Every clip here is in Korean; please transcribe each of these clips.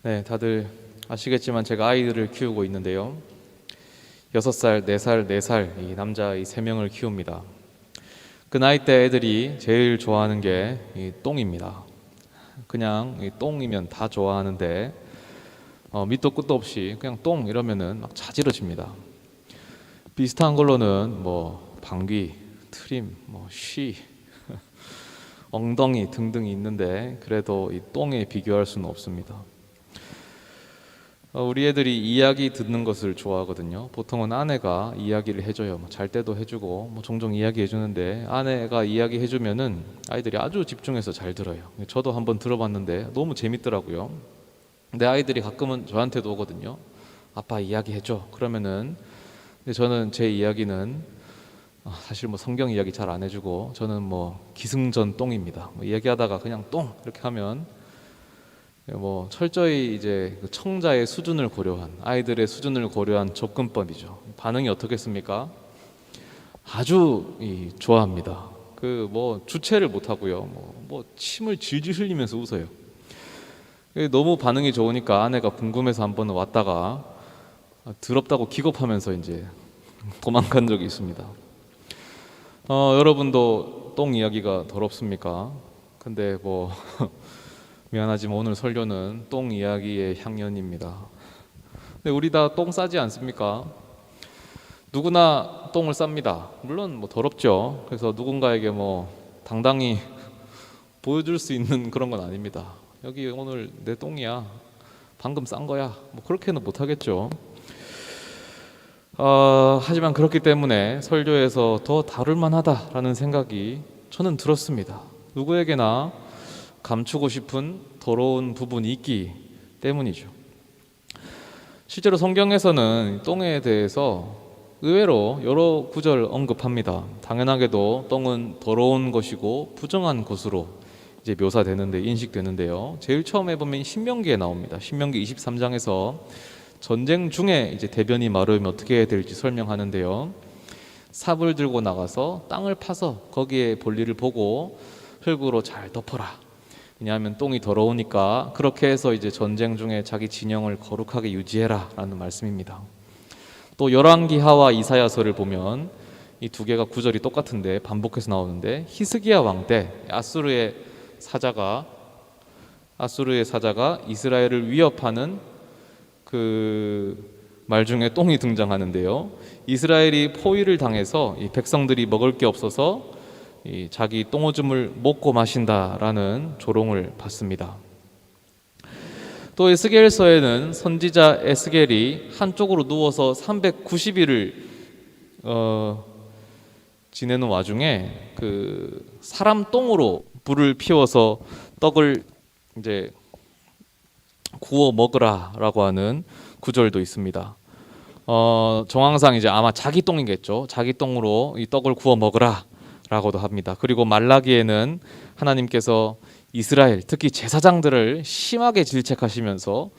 네, 다들 아시겠지만 제가 아이들을 키우고 있는데요. 6살, 4살, 4살 이 남자 이 3명을 키웁니다. 그 나이 때 애들이 제일 좋아하는 게 이 똥입니다. 그냥 이 똥이면 다 좋아하는데 밑도 끝도 없이 그냥 똥 이러면은 막 자지러집니다. 비슷한 걸로는 뭐 방귀, 트림, 뭐 쉬, 엉덩이 등등이 있는데 그래도 이 똥에 비교할 수는 없습니다. 우리 애들이 이야기 듣는 것을 좋아하거든요. 보통은 아내가 이야기를 해줘요. 잘 때도 해주고 종종 이야기 해주는데 아내가 이야기 해주면은 아이들이 아주 집중해서 잘 들어요. 저도 한번 들어봤는데 너무 재밌더라고요. 근데 아이들이 가끔은 저한테도 오거든요. 아빠 이야기 해줘. 그러면은 근데 저는 제 이야기는 사실 성경 이야기 잘 안 해주고 저는 기승전 똥입니다. 이야기하다가 그냥 똥 이렇게 하면 철저히 이제 그 청자의 수준을 고려한 아이들의 수준을 고려한 접근법이죠. 반응이 어떻겠습니까? 아주 좋아합니다. 주체를 못 하고요. 침을 질질 흘리면서 웃어요. 너무 반응이 좋으니까 아내가 궁금해서 한번 왔다가 더럽다고 기겁하면서 이제 도망간 적이 있습니다. 여러분도 똥 이야기가 더럽습니까? 근데 미안하지만 오늘 설교는 똥 이야기의 향연입니다. 근데 우리 다 똥 싸지 않습니까? 누구나 똥을 쌉니다. 물론 더럽죠. 그래서 누군가에게 당당히 보여줄 수 있는 그런 건 아닙니다. 여기 오늘 내 똥이야. 방금 싼 거야. 그렇게는 못 하겠죠. 하지만 그렇기 때문에 설교에서 더 다룰 만하다라는 생각이 저는 들었습니다. 누구에게나 감추고 싶은 더러운 부분이 있기 때문이죠. 실제로 성경에서는 똥에 대해서 의외로 여러 구절 언급합니다. 당연하게도 똥은 더러운 것이고 부정한 것으로 이제 묘사되는데 인식되는데요. 제일 처음에 보면 신명기에 나옵니다. 신명기 23장에서 전쟁 중에 이제 대변이 마르면 어떻게 해야 될지 설명하는데요. 삽을 들고 나가서 땅을 파서 거기에 볼일을 보고 흙으로 잘 덮어라. 왜냐하면 똥이 더러우니까 그렇게 해서 이제 전쟁 중에 자기 진영을 거룩하게 유지해라 라는 말씀입니다. 또 열왕기하와 이사야서를 보면 이 두 개가 구절이 똑같은데 반복해서 나오는데 히스기야 왕 때 아수르의 사자가 이스라엘을 위협하는 그 말 중에 똥이 등장하는데요. 이스라엘이 포위를 당해서 이 백성들이 먹을 게 없어서 자기 똥오줌을 먹고 마신다라는 조롱을 받습니다. 또 에스겔서에는 선지자 에스겔이 한쪽으로 누워서 390일을 지내는 와중에 그 사람 똥으로 불을 피워서 떡을 이제 구워 먹으라라고 하는 구절도 있습니다. 정황상 이제 아마 자기 똥이겠죠. 자기 똥으로 이 떡을 구워 먹으라. 라고도 합니다. 그리고 말라기에는 하나님께서 이스라엘 특히 제사장들을 심하게 질책하시면서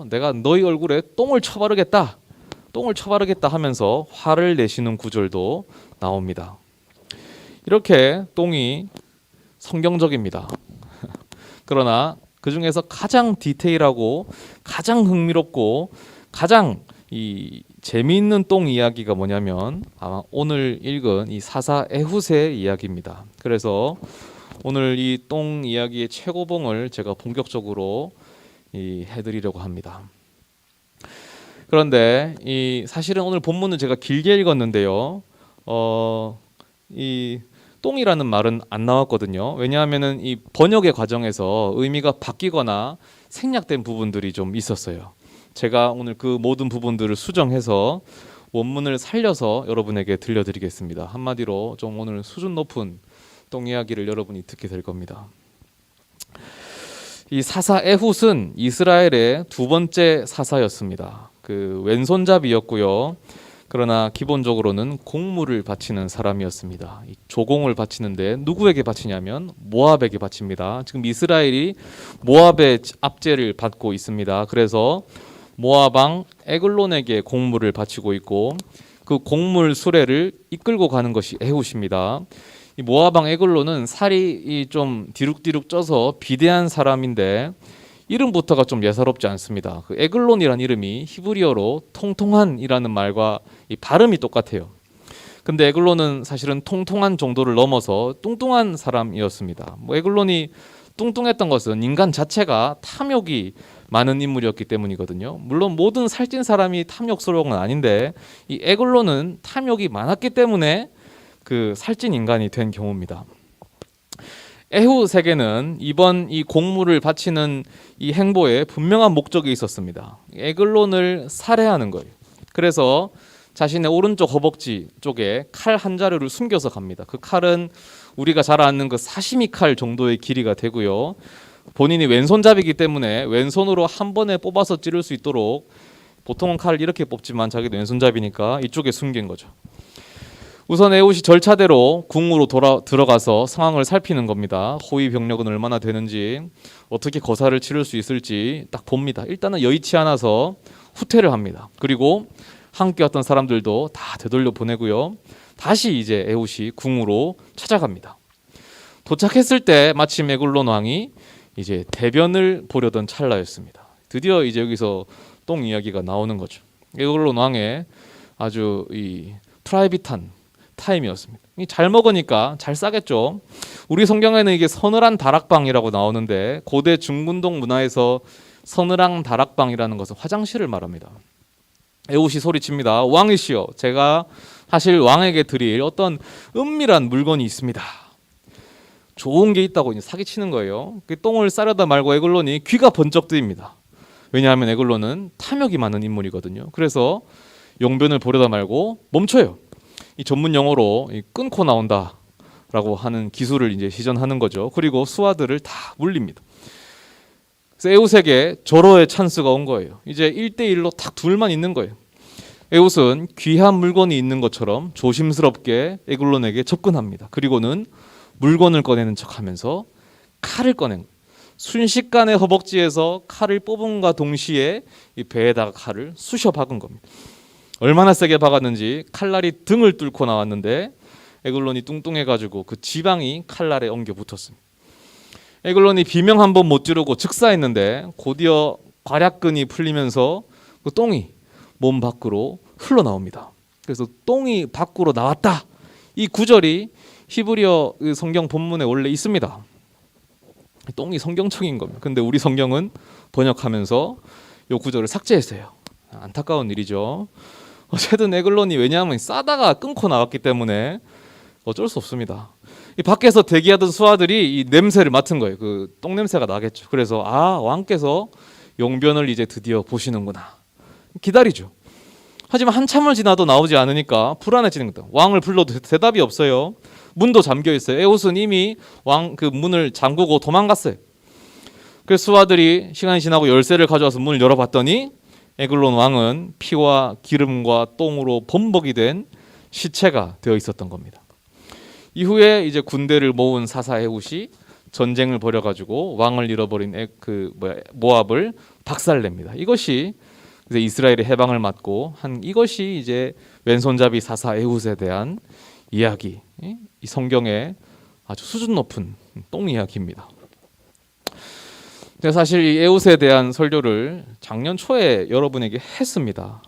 내가 너희 얼굴에 똥을 쳐바르겠다 하면서 화를 내시는 구절도 나옵니다. 이렇게 똥이 성경적입니다. 그러나 그 중에서 가장 디테일하고 가장 흥미롭고 가장 재미있는 똥 이야기가 뭐냐면 아마 오늘 읽은 이 사사 에훗의 이야기입니다. 그래서 오늘 이 똥 이야기의 최고봉을 제가 본격적으로 해드리려고 합니다. 그런데 사실은 오늘 본문은 제가 길게 읽었는데요. 이 똥이라는 말은 안 나왔거든요. 왜냐하면은 이 번역의 과정에서 의미가 바뀌거나 생략된 부분들이 좀 있었어요. 제가 오늘 그 모든 부분들을 수정해서 원문을 살려서 여러분에게 들려드리겠습니다. 한마디로 좀 오늘 수준 높은 똥 이야기를 여러분이 듣게 될 겁니다. 이 사사 에훗은 이스라엘의 두 번째 사사였습니다. 그 왼손잡이였고요. 그러나 기본적으로는 공물을 바치는 사람이었습니다. 조공을 바치는데 누구에게 바치냐면 모압에게 바칩니다. 지금 이스라엘이 모압의 압제를 받고 있습니다. 그래서 모압 왕 에글론에게 공물을 바치고 있고 그 공물 수레를 이끌고 가는 것이 에훗입니다. 이 모압 왕 에글론은 살이 좀 디룩디룩 쪄서 비대한 사람인데 이름부터가 좀 예사롭지 않습니다. 그 에글론이라는 이름이 히브리어로 통통한이라는 말과 이 발음이 똑같아요. 근데 에글론은 사실은 통통한 정도를 넘어서 뚱뚱한 사람이었습니다. 뭐 에글론이 뚱뚱했던 것은 인간 자체가 탐욕이 많은 인물이었기 때문이거든요. 물론 모든 살찐 사람이 탐욕스러운 건 아닌데 이 에글론은 탐욕이 많았기 때문에 그 살찐 인간이 된 경우입니다. 에훗에게는 이번 이 공물을 바치는 이 행보에 분명한 목적이 있었습니다. 에글론을 살해하는 거예요. 그래서 자신의 오른쪽 허벅지 쪽에 칼 한 자루를 숨겨서 갑니다. 그 칼은 우리가 잘 아는 그 사시미 칼 정도의 길이가 되고요. 본인이 왼손잡이기 때문에 왼손으로 한 번에 뽑아서 찌를 수 있도록 보통은 칼을 이렇게 뽑지만 자기도 왼손잡이니까 이쪽에 숨긴 거죠. 우선 에훗이 절차대로 궁으로 들어가서 상황을 살피는 겁니다. 호위 병력은 얼마나 되는지, 어떻게 거사를 치를 수 있을지 딱 봅니다. 일단은 여의치 않아서 후퇴를 합니다. 그리고 함께 왔던 사람들도 다 되돌려 보내고요. 다시 이제 에훗이 궁으로 찾아갑니다. 도착했을 때 마침 에글론 왕이 이제 대변을 보려던 찰나였습니다. 드디어 이제 여기서 똥 이야기가 나오는 거죠. 에글론 왕의 아주 이 프라이빗한 타임이었습니다. 잘 먹으니까 잘 싸겠죠. 우리 성경에는 이게 서늘한 다락방이라고 나오는데 고대 중군동 문화에서 서늘한 다락방이라는 것은 화장실을 말합니다. 에훗이 소리칩니다. 왕이시여, 제가 사실 왕에게 드릴 어떤 은밀한 물건이 있습니다. 좋은 게 있다고 이제 사기치는 거예요. 그 똥을 싸려다 말고 에글론이 귀가 번쩍 뜨입니다. 왜냐하면 에글론은 탐욕이 많은 인물이거든요. 그래서 용변을 보려다 말고 멈춰요. 이 전문 용어로 끊고 나온다라고 하는 기술을 이제 시전하는 거죠. 그리고 수하들을 다 물립니다. 그래서 에훗에게 절호의 찬스가 온 거예요. 이제 1대1로 딱 둘만 있는 거예요. 에훗은 귀한 물건이 있는 것처럼 조심스럽게 에글론에게 접근합니다. 그리고는 물건을 꺼내는 척하면서 칼을 꺼낸 거예요. 순식간에 허벅지에서 칼을 뽑음과 동시에 이 배에다가 칼을 쑤셔 박은 겁니다. 얼마나 세게 박았는지 칼날이 등을 뚫고 나왔는데 에글론이 뚱뚱해가지고 그 지방이 칼날에 엉겨 붙었습니다. 에글론이 비명 한 번 못 지르고 즉사했는데 곧이어 괄약근이 풀리면서 그 똥이 몸 밖으로 흘러나옵니다. 그래서 똥이 밖으로 나왔다. 이 구절이 히브리어 성경 본문에 원래 있습니다. 똥이 성경적인 겁니다. 근데 우리 성경은 번역하면서 이 구절을 삭제했어요. 안타까운 일이죠. 어쨌든 에글론이 왜냐하면 싸다가 끊고 나왔기 때문에 어쩔 수 없습니다. 이 밖에서 대기하던 수하들이 이 냄새를 맡은 거예요. 그 똥 냄새가 나겠죠. 그래서 왕께서 용변을 이제 드디어 보시는구나. 기다리죠. 하지만 한참을 지나도 나오지 않으니까 불안해지는 거다. 왕을 불러도 대답이 없어요. 문도 잠겨 있어요. 에훗은 이미 왕 그 문을 잠그고 도망갔어요. 그래서 수하들이 시간이 지나고 열쇠를 가져와서 문을 열어봤더니 에글론 왕은 피와 기름과 똥으로 범벅이 된 시체가 되어 있었던 겁니다. 이후에 이제 군대를 모은 사사 에훗이 전쟁을 벌여가지고 왕을 잃어버린 모압을 박살냅니다. 이것이 이제 이스라엘의 해방을 맞고 한 이것이 이제 왼손잡이 사사 에훗에 대한 이야기, 이 성경의 아주 수준 높은 똥 이야기입니다. 제가 사실 이 에훗에 대한 설교를 작년 초에 여러분에게 했습니다.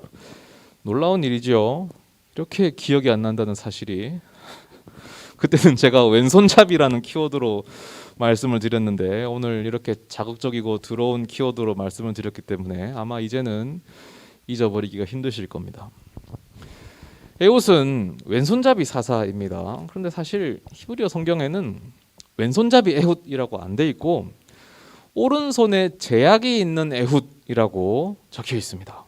놀라운 일이죠. 이렇게 기억이 안 난다는 사실이. 그때는 제가 왼손잡이라는 키워드로 말씀을 드렸는데 오늘 이렇게 자극적이고 들어온 키워드로 말씀을 드렸기 때문에 아마 이제는 잊어버리기가 힘드실 겁니다. 에훗은 왼손잡이 사사입니다. 그런데 사실 히브리어 성경에는 왼손잡이 에훗이라고 안 돼 있고 오른손에 제약이 있는 에훗이라고 적혀 있습니다.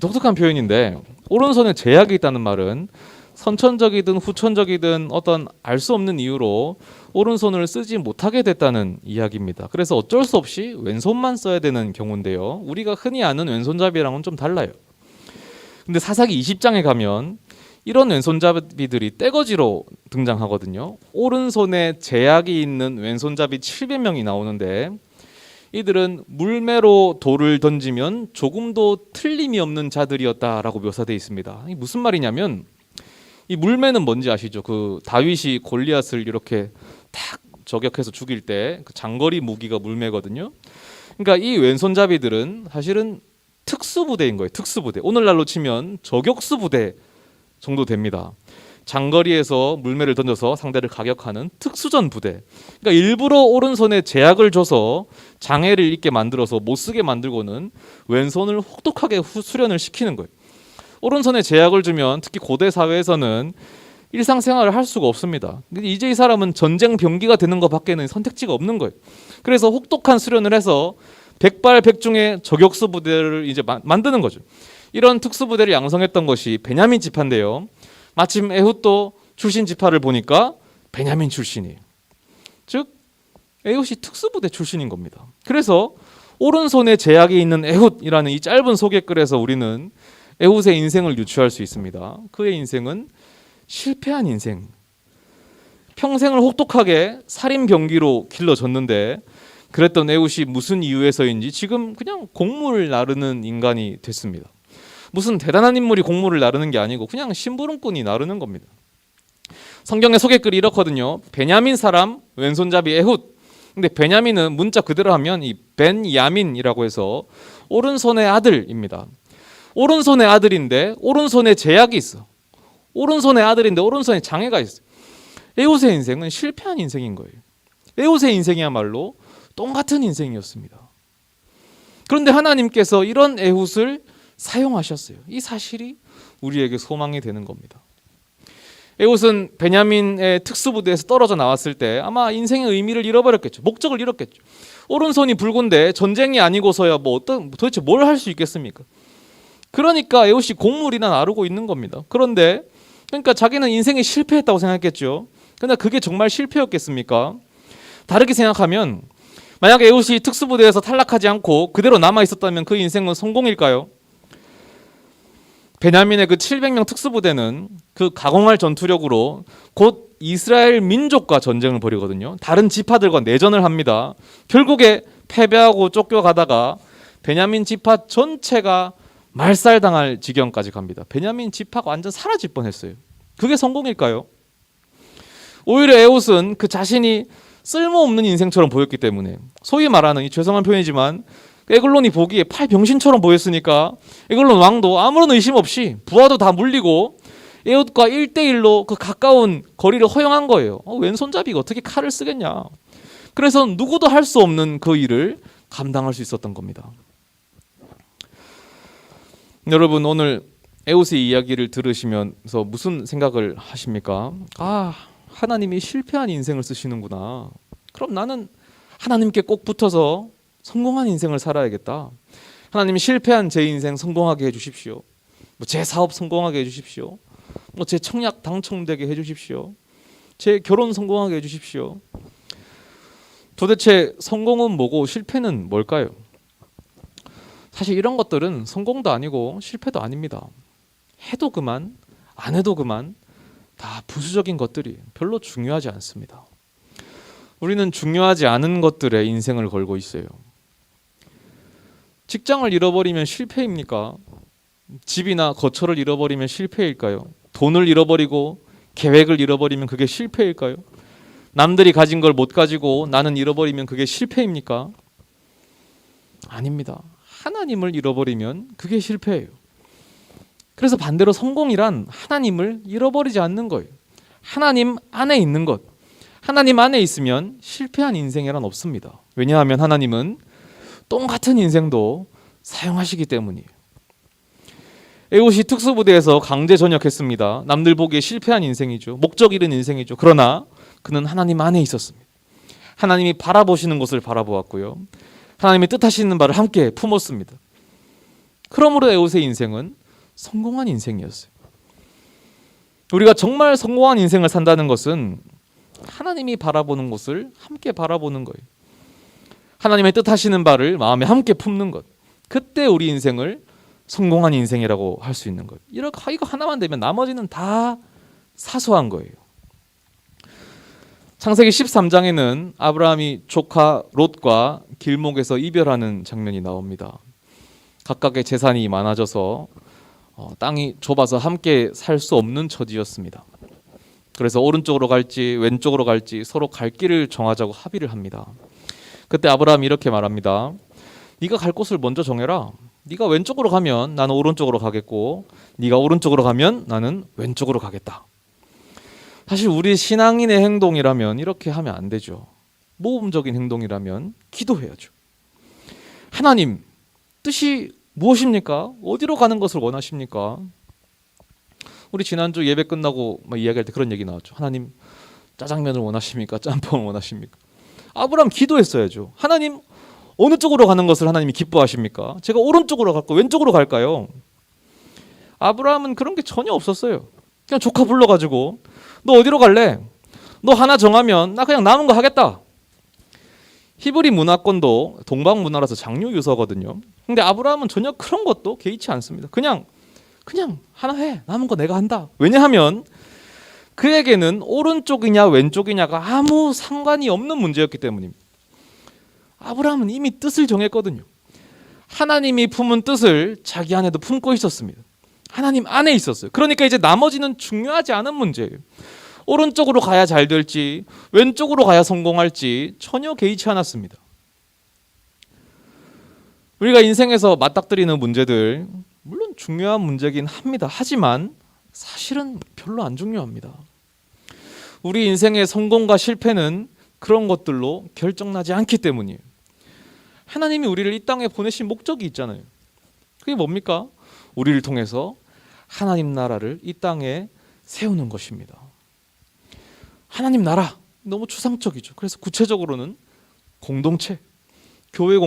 독특한 표현인데 오른손에 제약이 있다는 말은 선천적이든 후천적이든 어떤 알 수 없는 이유로 오른손을 쓰지 못하게 됐다는 이야기입니다. 그래서 어쩔 수 없이 왼손만 써야 되는 경우인데요. 우리가 흔히 아는 왼손잡이랑은 좀 달라요. 근데 사사기 20장에 가면 이런 왼손잡이들이 떼거지로 등장하거든요. 오른손에 제약이 있는 왼손잡이 700명이 나오는데 이들은 물매로 돌을 던지면 조금도 틀림이 없는 자들이었다라고 묘사되어 있습니다. 이게 무슨 말이냐면 이 물매는 뭔지 아시죠? 그 다윗이 골리앗을 이렇게 탁 저격해서 죽일 때 그 장거리 무기가 물매거든요. 그러니까 이 왼손잡이들은 사실은 특수부대인 거예요. 특수부대. 오늘날로 치면 저격수부대 정도 됩니다. 장거리에서 물매를 던져서 상대를 가격하는 특수전 부대. 그러니까 일부러 오른손에 제약을 줘서 장애를 입게 만들어서 못 쓰게 만들고는 왼손을 혹독하게 수련을 시키는 거예요. 오른손에 제약을 주면 특히 고대 사회에서는 일상생활을 할 수가 없습니다. 이제 이 사람은 전쟁 병기가 되는 것밖에는 선택지가 없는 거예요. 그래서 혹독한 수련을 해서 백발백중의 저격수 부대를 이제 만드는 거죠. 이런 특수부대를 양성했던 것이 베냐민 지파인데요. 마침 에훗도 출신 지파를 보니까 베냐민 출신이에요. 즉 에훗이 특수부대 출신인 겁니다. 그래서 오른손에 제약이 있는 에훗이라는 이 짧은 소개글에서 우리는 에훗의 인생을 유추할 수 있습니다. 그의 인생은 실패한 인생. 평생을 혹독하게 살인 병기로 길러졌는데 그랬던 에훗이 무슨 이유에서인지 지금 그냥 곡물을 나르는 인간이 됐습니다. 무슨 대단한 인물이 곡물을 나르는 게 아니고 그냥 심부름꾼이 나르는 겁니다. 성경의 소개글이 이렇거든요. 베냐민 사람 왼손잡이 에훗. 근데 베냐민은 문자 그대로 하면 이 벤야민이라고 해서 오른손의 아들입니다. 오른손의 아들인데 오른손에 제약이 있어. 오른손의 아들인데 오른손에 장애가 있어. 에훗의 인생은 실패한 인생인 거예요. 에훗의 인생이야말로 똥 같은 인생이었습니다. 그런데 하나님께서 이런 에훗을 사용하셨어요. 이 사실이 우리에게 소망이 되는 겁니다. 에훗은 베냐민의 특수부대에서 떨어져 나왔을 때 아마 인생의 의미를 잃어버렸겠죠. 목적을 잃었겠죠. 오른손이 붉은데 전쟁이 아니고서야 도대체 뭘 할 수 있겠습니까? 그러니까 에훗이 곡물이나 나르고 있는 겁니다. 그런데 그러니까 자기는 인생에 실패했다고 생각했겠죠. 그런데 그게 정말 실패였겠습니까? 다르게 생각하면 만약에 에훗이 특수부대에서 탈락하지 않고 그대로 남아 있었다면 그 인생은 성공일까요? 베냐민의 그 700명 특수부대는 그 가공할 전투력으로 곧 이스라엘 민족과 전쟁을 벌이거든요. 다른 지파들과 내전을 합니다. 결국에 패배하고 쫓겨가다가 베냐민 지파 전체가 말살당할 지경까지 갑니다. 베냐민 지파가 완전 사라질 뻔했어요. 그게 성공일까요? 오히려 에훗은 그 자신이 쓸모없는 인생처럼 보였기 때문에 소위 말하는 이 죄송한 표현이지만 에글론이 보기에 팔병신처럼 보였으니까 에글론 왕도 아무런 의심 없이 부하도 다 물리고 에훗과 1대1로 그 가까운 거리를 허용한 거예요. 왼손잡이가 어떻게 칼을 쓰겠냐. 그래서 누구도 할 수 없는 그 일을 감당할 수 있었던 겁니다. 여러분 오늘 에훗의 이야기를 들으시면서 무슨 생각을 하십니까? 하나님이 실패한 인생을 쓰시는구나. 그럼 나는 하나님께 꼭 붙어서 성공한 인생을 살아야겠다. 하나님이 실패한 제 인생 성공하게 해주십시오. 제 사업 성공하게 해주십시오. 제 청약 당첨되게 해주십시오. 제 결혼 성공하게 해주십시오. 도대체 성공은 뭐고 실패는 뭘까요? 사실 이런 것들은 성공도 아니고 실패도 아닙니다. 해도 그만, 안 해도 그만, 다 부수적인 것들이 별로 중요하지 않습니다. 우리는 중요하지 않은 것들에 인생을 걸고 있어요. 직장을 잃어버리면 실패입니까? 집이나 거처를 잃어버리면 실패일까요? 돈을 잃어버리고 계획을 잃어버리면 그게 실패일까요? 남들이 가진 걸 못 가지고 나는 잃어버리면 그게 실패입니까? 아닙니다. 하나님을 잃어버리면 그게 실패예요. 그래서 반대로 성공이란 하나님을 잃어버리지 않는 거예요. 하나님 안에 있는 것. 하나님 안에 있으면 실패한 인생이란 없습니다. 왜냐하면 하나님은 똥 같은 인생도 사용하시기 때문이에요. 에훗이 특수부대에서 강제 전역했습니다. 남들 보기에 실패한 인생이죠. 목적 잃은 인생이죠. 그러나 그는 하나님 안에 있었습니다. 하나님이 바라보시는 것을 바라보았고요. 하나님이 뜻하시는 바를 함께 품었습니다. 그러므로 에훗의 인생은 성공한 인생이었어요. 우리가 정말 성공한 인생을 산다는 것은 하나님이 바라보는 것을 함께 바라보는 거예요. 하나님의 뜻하시는 바를 마음에 함께 품는 것. 그때 우리 인생을 성공한 인생이라고 할 수 있는 거예요. 이거 하나만 되면 나머지는 다 사소한 거예요. 창세기 13장에는 아브라함이 조카 롯과 길목에서 이별하는 장면이 나옵니다. 각각의 재산이 많아져서 땅이 좁아서 함께 살 수 없는 처지였습니다. 그래서 오른쪽으로 갈지 왼쪽으로 갈지 서로 갈 길을 정하자고 합의를 합니다. 그때 아브라함이 이렇게 말합니다. 네가 갈 곳을 먼저 정해라. 네가 왼쪽으로 가면 나는 오른쪽으로 가겠고 네가 오른쪽으로 가면 나는 왼쪽으로 가겠다. 사실 우리 신앙인의 행동이라면 이렇게 하면 안 되죠. 모험적인 행동이라면 기도해야죠. 하나님, 뜻이 무엇입니까? 어디로 가는 것을 원하십니까? 우리 지난주 예배 끝나고 이야기할 때 그런 얘기 나왔죠. 하나님, 짜장면을 원하십니까? 짬뽕을 원하십니까? 아브라함 기도했어야죠. 하나님, 어느 쪽으로 가는 것을 하나님이 기뻐하십니까? 제가 오른쪽으로 갈까 왼쪽으로 갈까요? 아브라함은 그런 게 전혀 없었어요. 그냥 조카 불러가지고 너 어디로 갈래? 너 하나 정하면 나 그냥 남은 거 하겠다. 히브리 문화권도 동방 문화라서 장유 유서거든요. 근데 아브라함은 전혀 그런 것도 개의치 않습니다. 그냥 하나 해. 남은 거 내가 한다. 왜냐하면 그에게는 오른쪽이냐 왼쪽이냐가 아무 상관이 없는 문제였기 때문입니다. 아브라함은 이미 뜻을 정했거든요. 하나님이 품은 뜻을 자기 안에도 품고 있었습니다. 하나님 안에 있었어요. 그러니까 이제 나머지는 중요하지 않은 문제예요. 오른쪽으로 가야 잘 될지 왼쪽으로 가야 성공할지 전혀 개의치 않았습니다. 우리가 인생에서 맞닥뜨리는 문제들 물론 중요한 문제긴 합니다. 하지만 사실은 별로 안 중요합니다. 우리 인생의 성공과 실패는 그런 것들로 결정나지 않기 때문이에요. 하나님이 우리를 이 땅에 보내신 목적이 있잖아요. 그게 뭡니까? 우리를 통해서 하나님 나라를 이 땅에 세우는 것입니다. 하나님 나라 너무 추상적이죠. 그래서 구체적으로는 공동체, 교회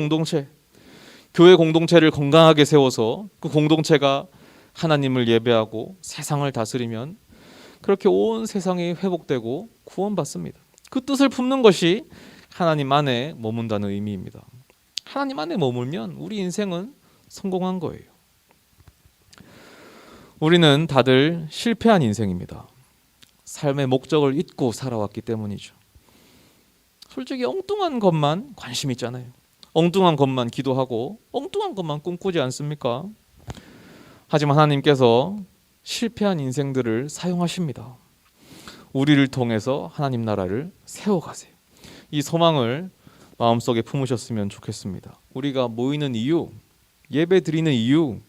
공동체를 건강하게 세워서 그 공동체가 하나님을 예배하고 세상을 다스리면 그렇게 온 세상이 회복되고 구원받습니다. 그 뜻을 품는 것이 하나님 안에 머문다는 의미입니다. 하나님 안에 머물면 우리 인생은 성공한 거예요. 우리는 다들 실패한 인생입니다. 삶의 목적을 잊고 살아왔기 때문이죠. 솔직히 엉뚱한 것만 관심 있잖아요. 엉뚱한 것만 기도하고 엉뚱한 것만 꿈꾸지 않습니까? 하지만 하나님께서 실패한 인생들을 사용하십니다. 우리를 통해서 하나님 나라를 세워가세요. 이 소망을 마음속에 품으셨으면 좋겠습니다. 우리가 모이는 이유, 예배 드리는 이유,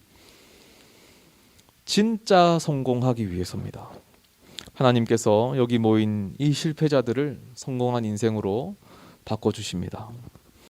진짜 성공하기 위해서입니다. 하나님께서 여기 모인 이 실패자들을 성공한 인생으로 바꿔주십니다.